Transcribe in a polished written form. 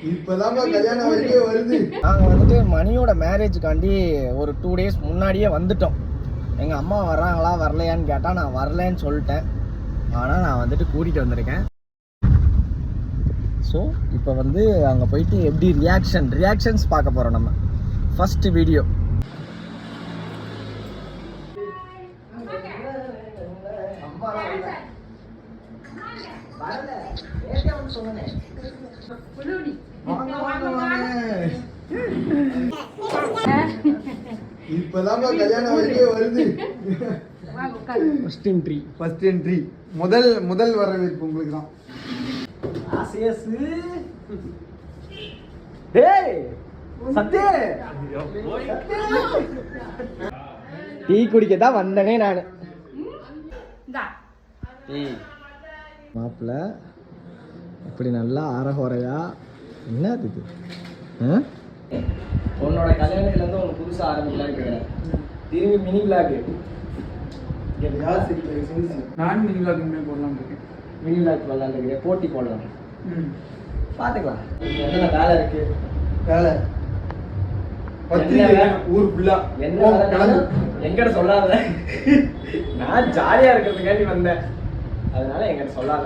இப்பதான் கல்யாணம் வரைக்கும் வருது. நாங்கள் வந்துட்டு மணியோட மேரேஜுக்காண்டி ஒரு 2 days முன்னாடியே வந்துட்டோம். எங்கள் அம்மா வர்றாங்களா வரலையான்னு கேட்டால் நான் வரலன்னு சொல்லிட்டேன். ஆனால் நான் வந்துட்டு கூட்டிகிட்டு வந்திருக்கேன். ஸோ இப்போ வந்து அங்கே போயிட்டு எப்படி ரியாக்ஷன்ஸ் பார்க்க போகிறோம். நம்ம ஃபஸ்ட்டு வீடியோ. இப்பதான் கல்யாணம் வரைக்கும் வருது. ஃபர்ஸ்ட் என்ட்ரி முதல் வரவேற்பு உங்களுக்கு தான். டீ குடிக்க தான் வந்தனே நான். மாப்பிள்ள இப்படி நல்லா ஆரஹோரையா என்ன இது? உன்னோட கல்யாணத்துல இருந்து உனக்கு புதுசா ஆரம்பிக்கலான்னு கேட்கிறேன். திரும்பி மினி விளாக் நான் மினி விளாக் போடலாம் இருக்கேன். மினி விளாக் வரலான்னு இருக்கிறேன். போட்டி போடலாம். பார்த்துக்கலாம். என்ன வேலை இருக்கு? வேலை ஊர் ஃபுல்லா என்ன எங்கிட்ட சொல்லாத. நான் ஜாலியா இருக்கிறதுக்காண்டி வந்தேன். அதனால எங்கிட்ட சொல்லாத.